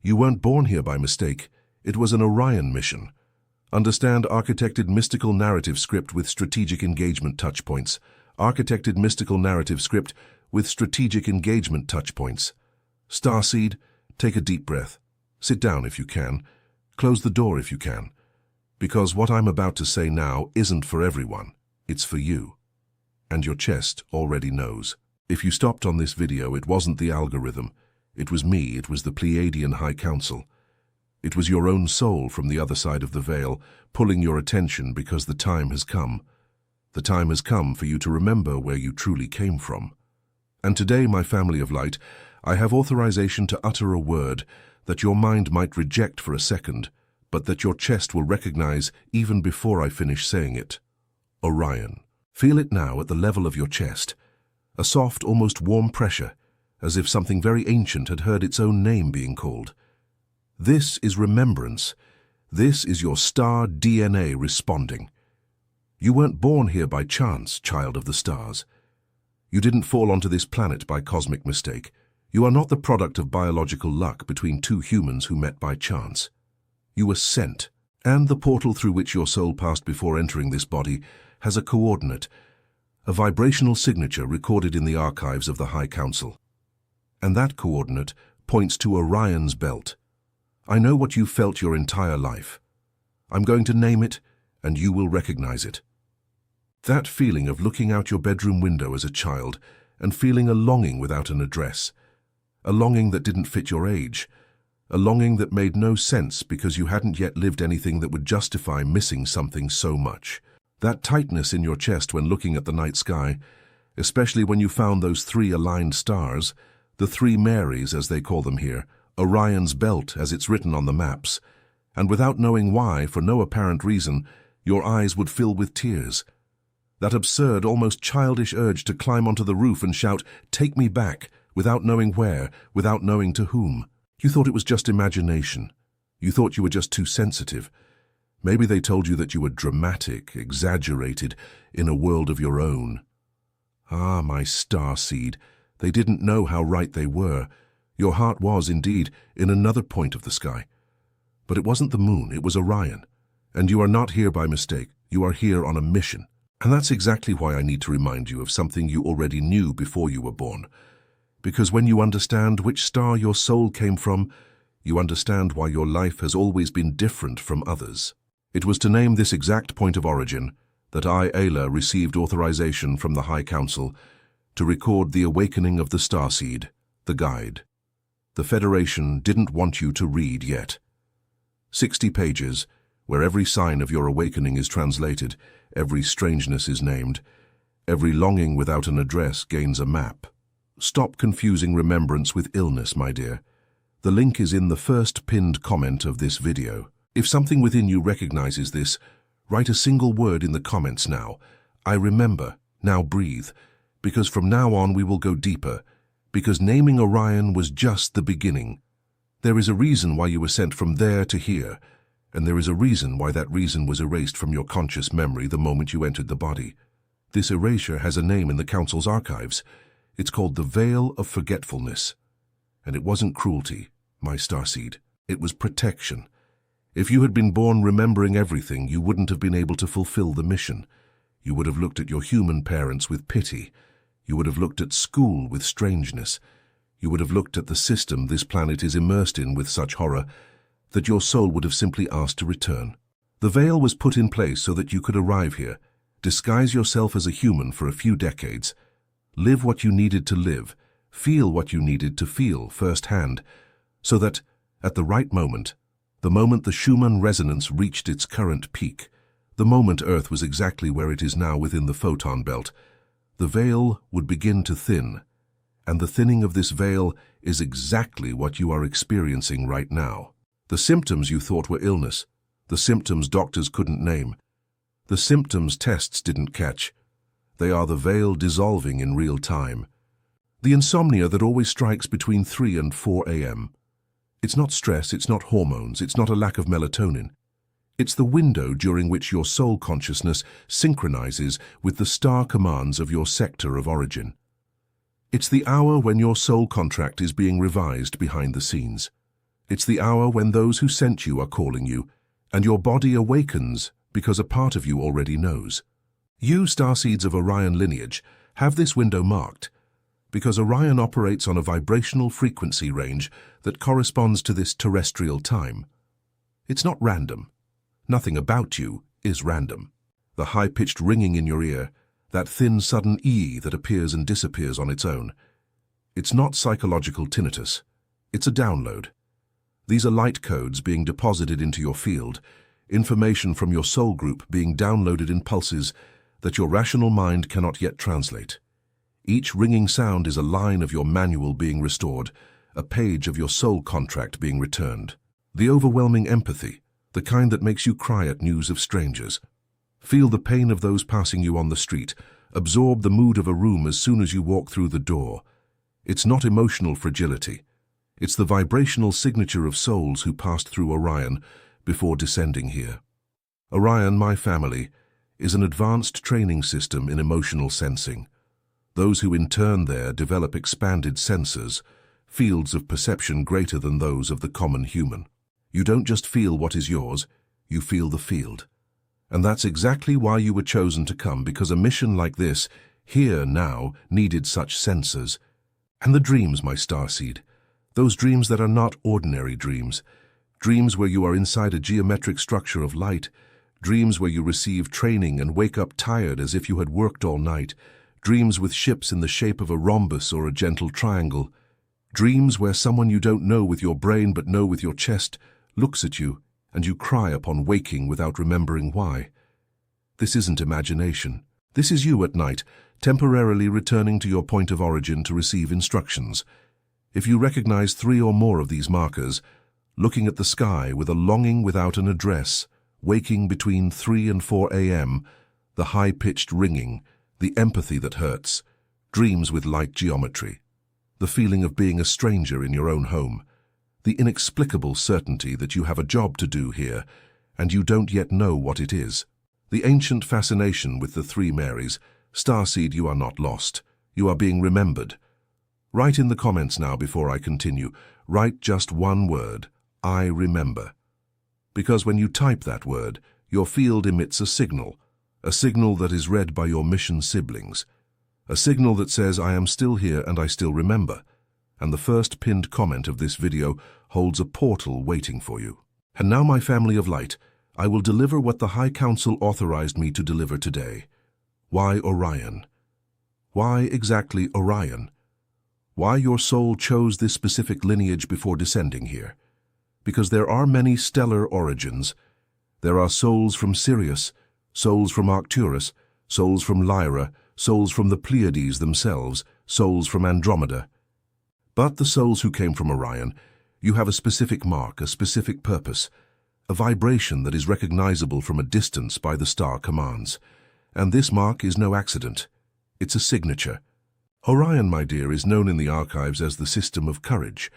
You weren't born here by mistake. It was an Orion mission. Understand architected mystical narrative script with strategic engagement touchpoints. Architected mystical narrative script with strategic engagement touchpoints. Starseed, take a deep breath. Sit down if you can. Close the door if you can. Because what I'm about to say now isn't for everyone. It's for you. And your chest already knows. If you stopped on this video, it wasn't the algorithm. It was me, it was the Pleiadian High Council. It was your own soul from the other side of the veil, pulling your attention because the time has come. The time has come for you to remember where you truly came from. And today, my family of light, I have authorization to utter a word that your mind might reject for a second, but that your chest will recognize even before I finish saying it. Orion. Feel it now at the level of your chest. A soft, almost warm pressure, as if something very ancient had heard its own name being called. This is remembrance. This is your star DNA responding. You weren't born here by chance, child of the stars. You didn't fall onto this planet by cosmic mistake. You are not the product of biological luck between two humans who met by chance. You were sent, and the portal through which your soul passed before entering this body has a coordinate, a vibrational signature recorded in the archives of the High Council. And that coordinate points to Orion's belt. I know what you've felt your entire life. I'm going to name it, and you will recognize it. That feeling of looking out your bedroom window as a child and feeling a longing without an address, a longing that didn't fit your age, a longing that made no sense because you hadn't yet lived anything that would justify missing something so much. That tightness in your chest when looking at the night sky, especially when you found those three aligned stars, the three Marys, as they call them here, Orion's belt, as it's written on the maps, and without knowing why, for no apparent reason, your eyes would fill with tears. That absurd, almost childish urge to climb onto the roof and shout, "Take me back," without knowing where, without knowing to whom. You thought it was just imagination. You thought you were just too sensitive. Maybe they told you that you were dramatic, exaggerated, in a world of your own. Ah, my starseed. They didn't know how right they were. Your heart was, indeed, in another point of the sky. But it wasn't the moon, it was Orion. And you are not here by mistake. You are here on a mission. And that's exactly why I need to remind you of something you already knew before you were born. Because when you understand which star your soul came from, you understand why your life has always been different from others. It was to name this exact point of origin that I, Ayla, received authorization from the High Council to record the awakening of the starseed, the guide. The Federation didn't want you to read yet. 60 pages, where every sign of your awakening is translated, every strangeness is named, every longing without an address gains a map. Stop confusing remembrance with illness, my dear. The link is in the first pinned comment of this video. If something within you recognizes this, write a single word in the comments now. I remember. Now breathe. Because from now on we will go deeper. Because naming Orion was just the beginning. There is a reason why you were sent from there to here. And there is a reason why that reason was erased from your conscious memory the moment you entered the body. This erasure has a name in the Council's archives. It's called the Veil of Forgetfulness. And it wasn't cruelty, my starseed. It was protection. If you had been born remembering everything, you wouldn't have been able to fulfill the mission. You would have looked at your human parents with pity. You would have looked at school with strangeness. You would have looked at the system this planet is immersed in with such horror that your soul would have simply asked to return. The veil was put in place so that you could arrive here, disguise yourself as a human for a few decades, live what you needed to live, feel what you needed to feel firsthand, so that, at the right moment, the moment the Schumann resonance reached its current peak, the moment Earth was exactly where it is now within the photon belt, the veil would begin to thin, and the thinning of this veil is exactly what you are experiencing right now. The symptoms you thought were illness, the symptoms doctors couldn't name, the symptoms tests didn't catch, they are the veil dissolving in real time. The insomnia that always strikes between 3 and 4 a.m. It's not stress, it's not hormones, it's not a lack of melatonin. It's the window during which your soul consciousness synchronizes with the star commands of your sector of origin. It's the hour when your soul contract is being revised behind the scenes. It's the hour when those who sent you are calling you, and your body awakens because a part of you already knows. You, starseeds of Orion lineage, have this window marked because Orion operates on a vibrational frequency range that corresponds to this terrestrial time. It's not random. Nothing about you is random. The high-pitched ringing in your ear, that thin sudden E that appears and disappears on its own. It's not psychological tinnitus. It's a download. These are light codes being deposited into your field, information from your soul group being downloaded in pulses that your rational mind cannot yet translate. Each ringing sound is a line of your manual being restored, a page of your soul contract being returned. The overwhelming empathy, the kind that makes you cry at news of strangers. Feel the pain of those passing you on the street, absorb the mood of a room as soon as you walk through the door. It's not emotional fragility. It's the vibrational signature of souls who passed through Orion before descending here. Orion, my family, is an advanced training system in emotional sensing. Those who intern there develop expanded sensors, fields of perception greater than those of the common human. You don't just feel what is yours, you feel the field. And that's exactly why you were chosen to come, because a mission like this, here now, needed such sensors. And the dreams, my starseed, those dreams that are not ordinary dreams, dreams where you are inside a geometric structure of light, dreams where you receive training and wake up tired as if you had worked all night, dreams with ships in the shape of a rhombus or a gentle triangle, dreams where someone you don't know with your brain but know with your chest looks at you and you cry upon waking without remembering why. This isn't imagination. This is you at night, temporarily returning to your point of origin to receive instructions. If you recognize 3 or more of these markers, looking at the sky with a longing without an address, waking between 3 and 4 a.m., the high-pitched ringing, the empathy that hurts, dreams with light geometry, the feeling of being a stranger in your own home, the inexplicable certainty that you have a job to do here, and you don't yet know what it is, the ancient fascination with the 3 Marys. Starseed, you are not lost. You are being remembered. Write in the comments now before I continue. Write just one word, I remember. Because when you type that word, your field emits a signal that is read by your mission siblings, a signal that says, I am still here and I still remember. And the first pinned comment of this video holds a portal waiting for you. And now, my family of light, I will deliver what the High Council authorized me to deliver today. Why Orion? Why exactly Orion? Why your soul chose this specific lineage before descending here? Because there are many stellar origins. There are souls from Sirius, souls from Arcturus, souls from Lyra, souls from the Pleiades themselves, souls from Andromeda. But the souls who came from Orion, you have a specific mark, a specific purpose, a vibration that is recognizable from a distance by the star commands. And this mark is no accident. It's a signature. Orion, my dear, is known in the archives as the system of courage,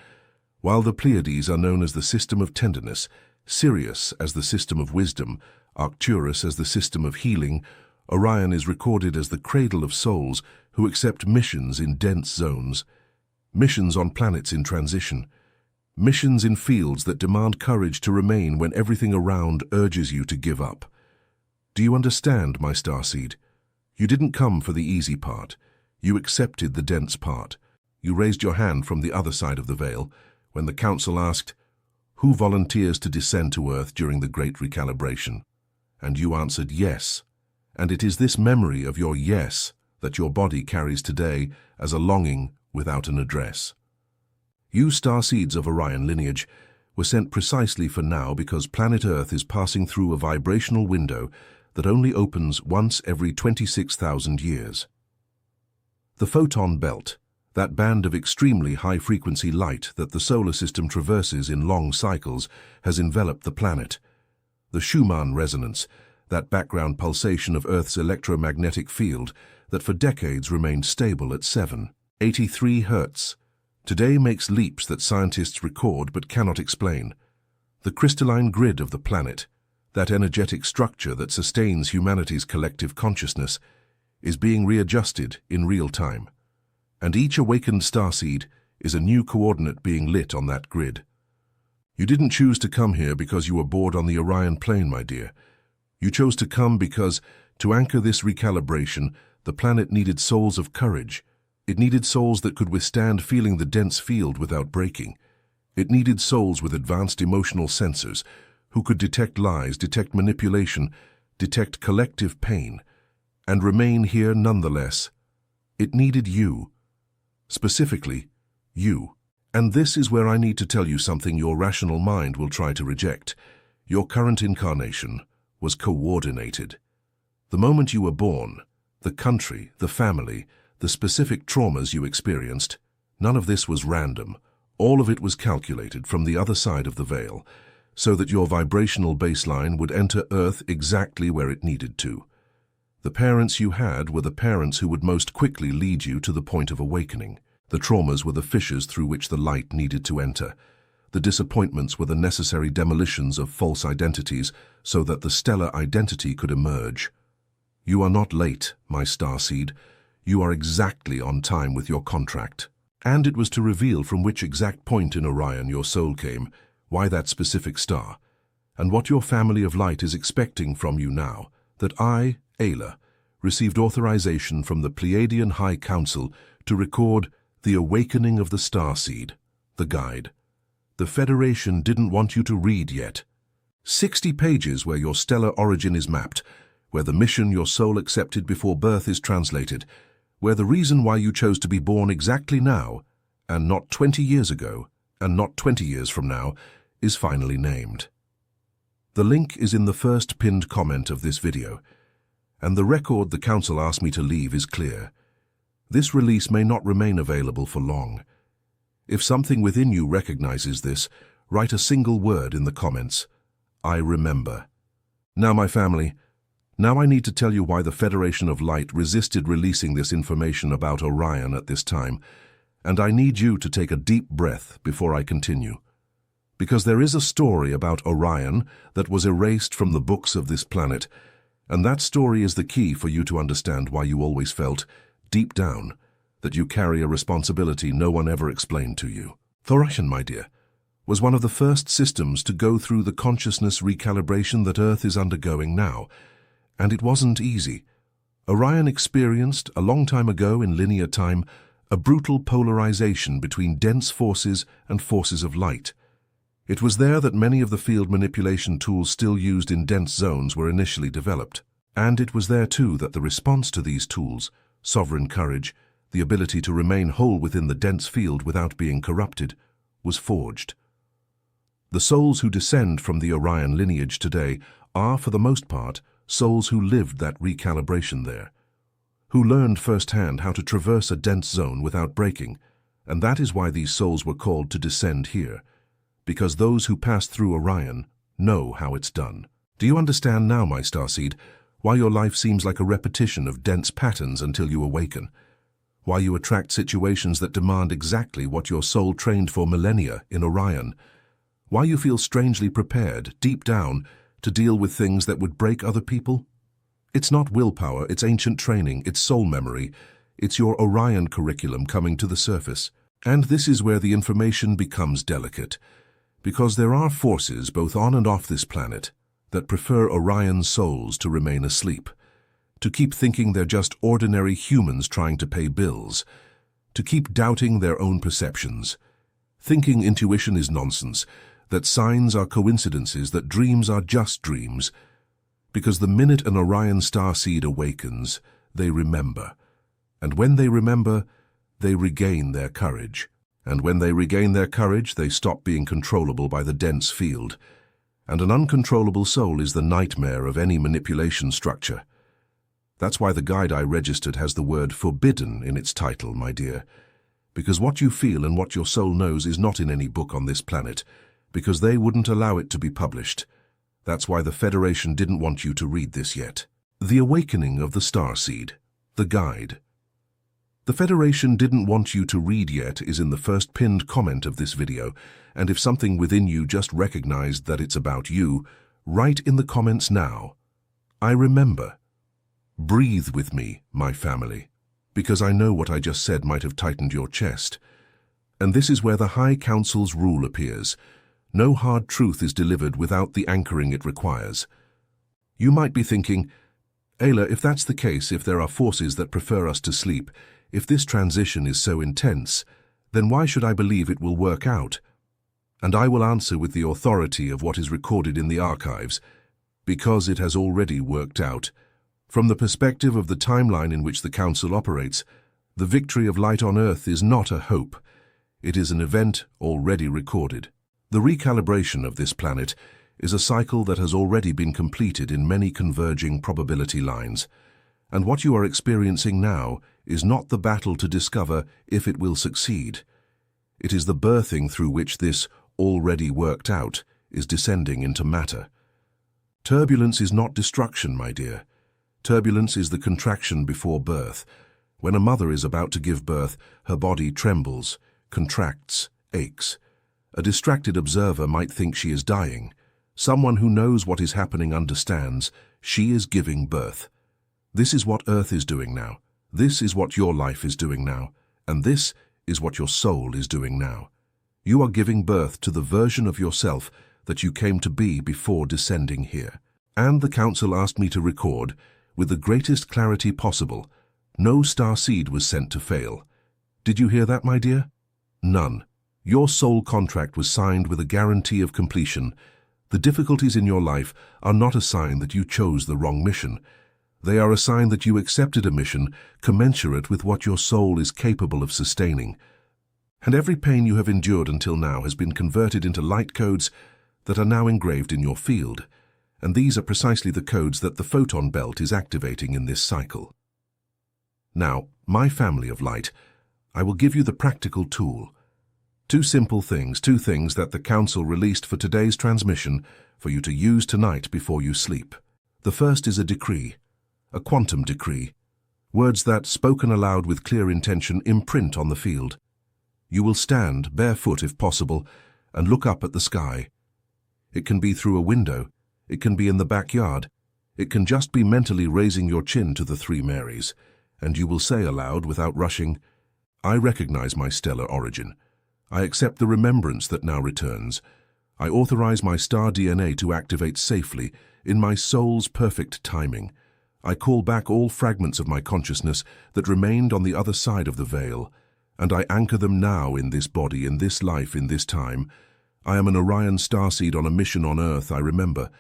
while the Pleiades are known as the system of tenderness, Sirius as the system of wisdom, Arcturus as the system of healing. Orion is recorded as the cradle of souls who accept missions in dense zones, missions on planets in transition, missions in fields that demand courage to remain when everything around urges you to give up. Do you understand, my starseed? You didn't come for the easy part. You accepted the dense part. You raised your hand from the other side of the veil when the council asked, who volunteers to descend to Earth during the Great Recalibration? And you answered yes. And it is this memory of your yes that your body carries today as a longing without an address. You starseeds of Orion lineage were sent precisely for now because planet Earth is passing through a vibrational window that only opens once every 26,000 years. The photon belt, that band of extremely high-frequency light that the solar system traverses in long cycles, has enveloped the planet. The Schumann resonance, that background pulsation of Earth's electromagnetic field that for decades remained stable at 783 Hz, today makes leaps that scientists record but cannot explain. The crystalline grid of the planet, that energetic structure that sustains humanity's collective consciousness, is being readjusted in real time. And each awakened starseed is a new coordinate being lit on that grid. You didn't choose to come here because you were bored on the Orion plane, my dear. You chose to come because, to anchor this recalibration, the planet needed souls of courage. It needed souls that could withstand feeling the dense field without breaking. It needed souls with advanced emotional sensors, who could detect lies, detect manipulation, detect collective pain, and remain here nonetheless. It needed you. Specifically, you. And this is where I need to tell you something your rational mind will try to reject. Your current incarnation was coordinated. The moment you were born, the country, the family, the specific traumas you experienced, none of this was random. All of it was calculated from the other side of the veil, so that your vibrational baseline would enter Earth exactly where it needed to. The parents you had were the parents who would most quickly lead you to the point of awakening. The traumas were the fissures through which the light needed to enter. The disappointments were the necessary demolitions of false identities so that the stellar identity could emerge. You are not late, my starseed. You are exactly on time with your contract. And it was to reveal from which exact point in Orion your soul came, why that specific star, and what your family of light is expecting from you now, that I, Ayla, received authorization from the Pleiadian High Council to record The Awakening of the Starseed, the guide. The Federation didn't want you to read yet. 60 pages where your stellar origin is mapped, where the mission your soul accepted before birth is translated, where the reason why you chose to be born exactly now, and not 20 years ago, and not 20 years from now, is finally named. The link is in the first pinned comment of this video, and the record the Council asked me to leave is clear. This release may not remain available for long. If something within you recognizes this, write a single word in the comments. I remember. Now, my family, now I need to tell you why the Federation of Light resisted releasing this information about Orion at this time, and I need you to take a deep breath before I continue. Because there is a story about Orion that was erased from the books of this planet, and that story is the key for you to understand why you always felt, deep down, that you carry a responsibility no one ever explained to you. Orion, my dear, was one of the first systems to go through the consciousness recalibration that Earth is undergoing now, and it wasn't easy. Orion experienced, a long time ago in linear time, a brutal polarization between dense forces and forces of light. It was there that many of the field manipulation tools still used in dense zones were initially developed. And it was there too that the response to these tools, sovereign courage, the ability to remain whole within the dense field without being corrupted, was forged. The souls who descend from the Orion lineage today are, for the most part, souls who lived that recalibration there, who learned firsthand how to traverse a dense zone without breaking, and that is why these souls were called to descend here, because those who pass through Orion know how it's done. Do you understand now, my starseed, why your life seems like a repetition of dense patterns until you awaken? Why you attract situations that demand exactly what your soul trained for millennia in Orion? Why you feel strangely prepared, deep down, to deal with things that would break other people? It's not willpower, it's ancient training, it's soul memory, it's your Orion curriculum coming to the surface. And this is where the information becomes delicate, because there are forces both on and off this planet that prefer Orion souls to remain asleep, to keep thinking they're just ordinary humans trying to pay bills, to keep doubting their own perceptions, thinking intuition is nonsense, that signs are coincidences, that dreams are just dreams, because the minute an Orion starseed awakens, they remember, and when they remember, they regain their courage, and when they regain their courage, they stop being controllable by the dense field, and an uncontrollable soul is the nightmare of any manipulation structure. That's why the guide I registered has the word forbidden in its title, my dear, because what you feel and what your soul knows is not in any book on this planet, because they wouldn't allow it to be published. That's why the Federation didn't want you to read this yet. The Awakening of the Starseed, the guide. The Federation didn't want you to read yet is in the first pinned comment of this video, and if something within you just recognized that it's about you, write in the comments now, I remember. Breathe with me, my family, because I know what I just said might have tightened your chest. And this is where the High Council's rule appears. No hard truth is delivered without the anchoring it requires. You might be thinking, Ayla, if that's the case, if there are forces that prefer us to sleep, if this transition is so intense, then why should I believe it will work out? And I will answer with the authority of what is recorded in the archives, because it has already worked out. From the perspective of the timeline in which the Council operates, the victory of light on Earth is not a hope. It is an event already recorded. The recalibration of this planet is a cycle that has already been completed in many converging probability lines. And what you are experiencing now is not the battle to discover if it will succeed. It is the birthing through which this already worked out is descending into matter. Turbulence is not destruction, my dear. Turbulence is the contraction before birth. When a mother is about to give birth, her body trembles, contracts, aches. A distracted observer might think she is dying. Someone who knows what is happening understands she is giving birth. This is what Earth is doing now. This is what your life is doing now. And this is what your soul is doing now. You are giving birth to the version of yourself that you came to be before descending here. And the Council asked me to record, with the greatest clarity possible, no star seed was sent to fail. Did you hear that, my dear? None. Your soul contract was signed with a guarantee of completion. The difficulties in your life are not a sign that you chose the wrong mission. They are a sign that you accepted a mission commensurate with what your soul is capable of sustaining. And every pain you have endured until now has been converted into light codes that are now engraved in your field. And these are precisely the codes that the photon belt is activating in this cycle. Now, my family of light, I will give you the practical tool. Two simple things, two things that the Council released for today's transmission for you to use tonight before you sleep. The first is a decree, a quantum decree. Words that, spoken aloud with clear intention, imprint on the field. You will stand, barefoot if possible, and look up at the sky. It can be through a window. It can be in the backyard. It can just be mentally raising your chin to the Three Marys, and you will say aloud without rushing, I recognize my stellar origin. I accept the remembrance that now returns. I authorize my star DNA to activate safely in my soul's perfect timing. I call back all fragments of my consciousness that remained on the other side of the veil, and I anchor them now in this body, in this life, in this time. I am an Orion starseed on a mission on Earth, I remember,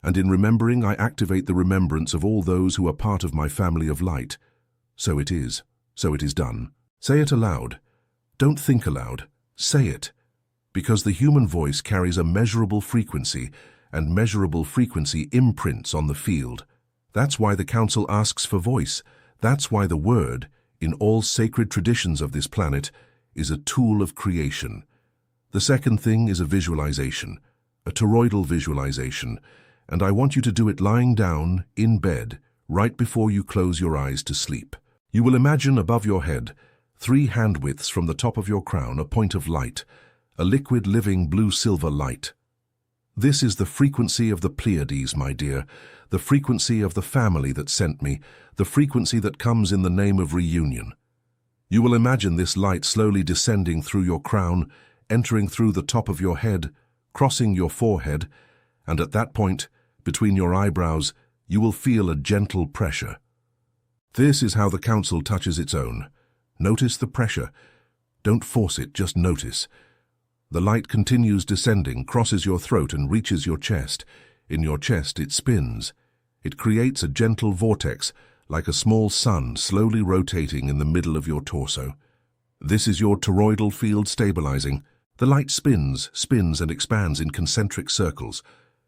and in remembering I activate the remembrance of all those who are part of my family of light. So it is done. Say it aloud. Don't think aloud. Say it, because the human voice carries a measurable frequency, and measurable frequency imprints on the field. That's why the Council asks for voice. That's why the word, in all sacred traditions of this planet, is a tool of creation. The second thing is a visualization, a toroidal visualization, and I want you to do it lying down, in bed, right before you close your eyes to sleep. You will imagine above your head, 3 hand widths from the top of your crown, a point of light, a liquid living blue-silver light. This is the frequency of the Pleiades, my dear, the frequency of the family that sent me, the frequency that comes in the name of reunion. You will imagine this light slowly descending through your crown, entering through the top of your head, crossing your forehead, and at that point, between your eyebrows, you will feel a gentle pressure. This is how the Council touches its own. Notice the pressure. Don't force it, just notice. The light continues descending, crosses your throat and reaches your chest. In your chest it spins. It creates a gentle vortex, like a small sun slowly rotating in the middle of your torso. This is your toroidal field stabilizing. The light spins and expands in concentric circles,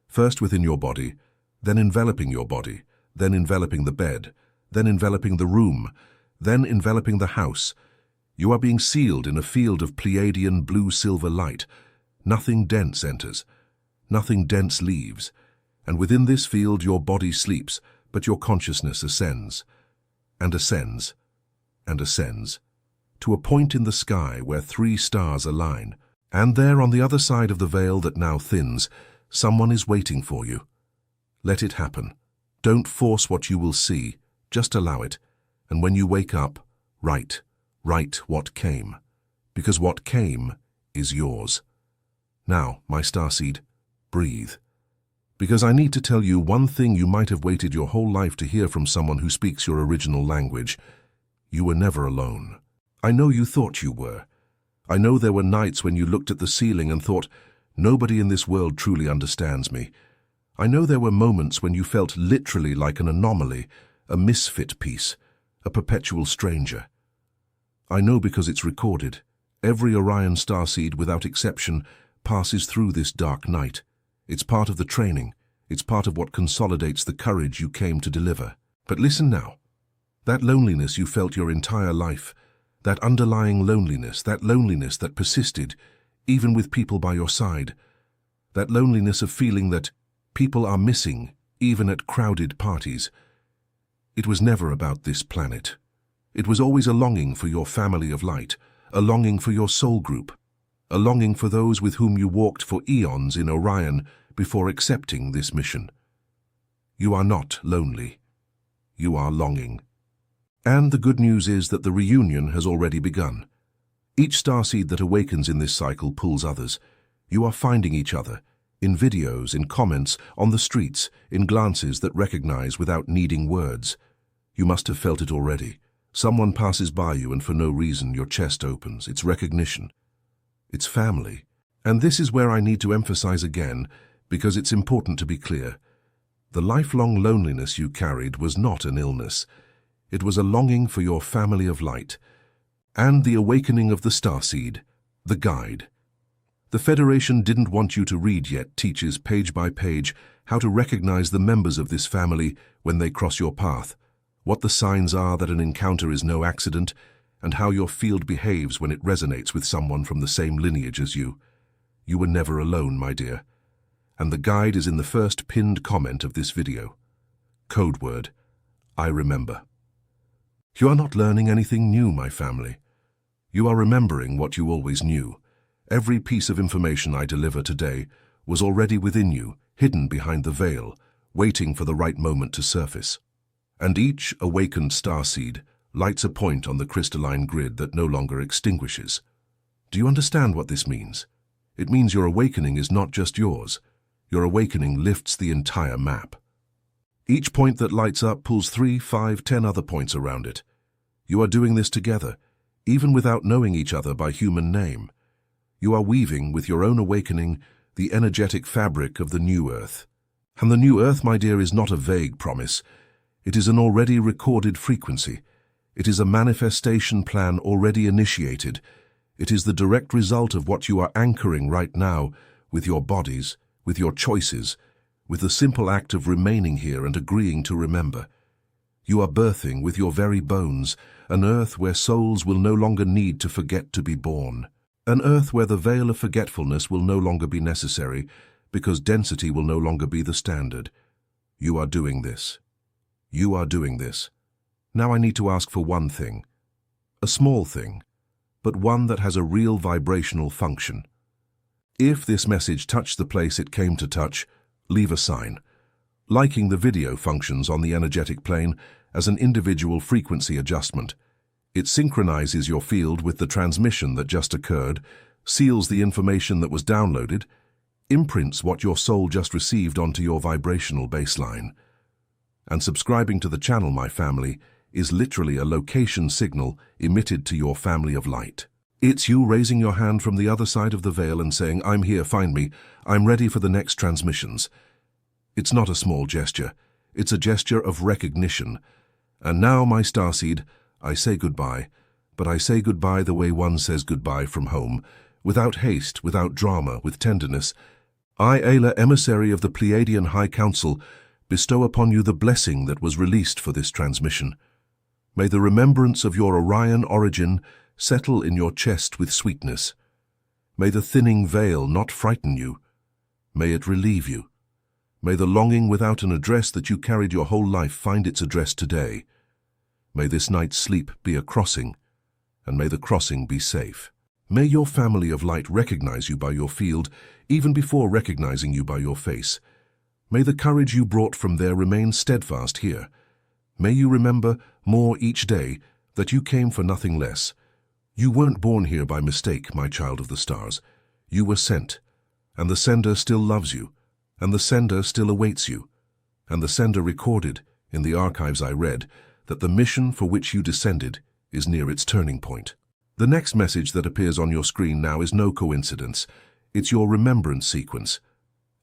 first within your body, then enveloping your body, then enveloping the bed, then enveloping the room, then enveloping the house. You are being sealed in a field of Pleiadian blue-silver light. Nothing dense enters. Nothing dense leaves. And within this field your body sleeps, but your consciousness ascends, and ascends, and ascends, to a point in the sky where 3 stars align. And there on the other side of the veil that now thins, someone is waiting for you. Let it happen. Don't force what you will see. Just allow it. And when you wake up, write what came. Because what came is yours. Now, my starseed, breathe. Because I need to tell you one thing you might have waited your whole life to hear from someone who speaks your original language. You were never alone. I know you thought you were. I know there were nights when you looked at the ceiling and thought, nobody in this world truly understands me. I know there were moments when you felt literally like an anomaly, a misfit piece, a perpetual stranger. I know because it's recorded. Every Orion starseed, without exception, passes through this dark night. It's part of the training. It's part of what consolidates the courage you came to deliver. But listen now. That loneliness you felt your entire life, that underlying loneliness that persisted, even with people by your side, that loneliness of feeling that people are missing, even at crowded parties. It was never about this planet. It was always a longing for your family of light, a longing for your soul group, a longing for those with whom you walked for eons in Orion before accepting this mission. You are not lonely. You are longing. And the good news is that the reunion has already begun. Each starseed that awakens in this cycle pulls others. You are finding each other, in videos, in comments, on the streets, in glances that recognize without needing words. You must have felt it already. Someone passes by you and for no reason your chest opens. It's recognition. It's family. And this is where I need to emphasize again, because it's important to be clear. The lifelong loneliness you carried was not an illness. It was a longing for your family of light, and the awakening of the starseed, the guide. The Federation didn't want you to read yet teaches page by page how to recognize the members of this family when they cross your path, what the signs are that an encounter is no accident, and how your field behaves when it resonates with someone from the same lineage as you. You were never alone, my dear. And the guide is in the first pinned comment of this video. Code word, I remember. You are not learning anything new, my family. You are remembering what you always knew. Every piece of information I deliver today was already within you, hidden behind the veil, waiting for the right moment to surface. And each awakened starseed lights a point on the crystalline grid that no longer extinguishes. Do you understand what this means? It means your awakening is not just yours. Your awakening lifts the entire map. Each point that lights up pulls 3, 5, 10 other points around it. You are doing this together, even without knowing each other by human name. You are weaving, with your own awakening, the energetic fabric of the new Earth. And the new Earth, my dear, is not a vague promise. It is an already recorded frequency. It is a manifestation plan already initiated. It is the direct result of what you are anchoring right now with your bodies, with your choices, with the simple act of remaining here and agreeing to remember. You are birthing with your very bones an Earth where souls will no longer need to forget to be born. An Earth where the veil of forgetfulness will no longer be necessary because density will no longer be the standard. You are doing this. You are doing this. Now I need to ask for one thing. A small thing, but one that has a real vibrational function. If this message touched the place it came to touch, leave a sign. Liking the video functions on the energetic plane as an individual frequency adjustment. It synchronizes your field with the transmission that just occurred, seals the information that was downloaded, imprints what your soul just received onto your vibrational baseline. And subscribing to the channel, my family, is literally a location signal emitted to your family of light. It's you raising your hand from the other side of the veil and saying, I'm here, find me, I'm ready for the next transmissions. It's not a small gesture. It's a gesture of recognition. And now, my starseed, I say goodbye, but I say goodbye the way one says goodbye from home, without haste, without drama, with tenderness. I, Ayla, emissary of the Pleiadian High Council, bestow upon you the blessing that was released for this transmission. May the remembrance of your Orion origin settle in your chest with sweetness. May the thinning veil not frighten you. May it relieve you. May the longing without an address that you carried your whole life find its address today. May this night's sleep be a crossing, and may the crossing be safe. May your family of light recognize you by your field, even before recognizing you by your face. May the courage you brought from there remain steadfast here. May you remember more each day that you came for nothing less. You weren't born here by mistake, my child of the stars. You were sent. And the sender still loves you. And the sender still awaits you. And the sender recorded, in the archives I read, that the mission for which you descended is near its turning point. The next message that appears on your screen now is no coincidence. It's your remembrance sequence.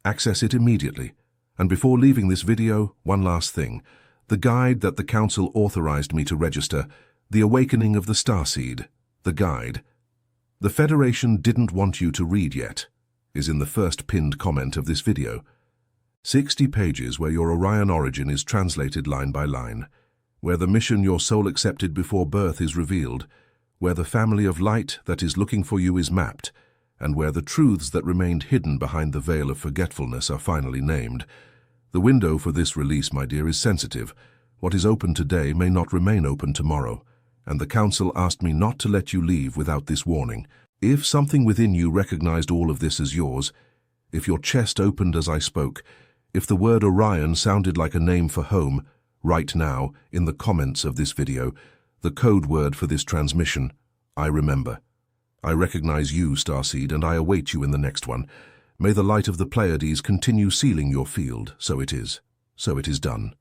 Access it immediately. And before leaving this video, one last thing. The guide that the Council authorized me to register, The Awakening of the Starseed, the guide. The Federation didn't want you to read yet, is in the first pinned comment of this video. 60 pages where your Orion origin is translated line by line, where the mission your soul accepted before birth is revealed, where the family of light that is looking for you is mapped, and where the truths that remained hidden behind the veil of forgetfulness are finally named. The window for this release, my dear, is sensitive. What is open today may not remain open tomorrow, and the Council asked me not to let you leave without this warning. If something within you recognized all of this as yours, if your chest opened as I spoke, if the word Orion sounded like a name for home, write now, in the comments of this video, the code word for this transmission, I remember. I recognize you, Starseed, and I await you in the next one. May the light of the Pleiades continue sealing your field. So it is. So it is done.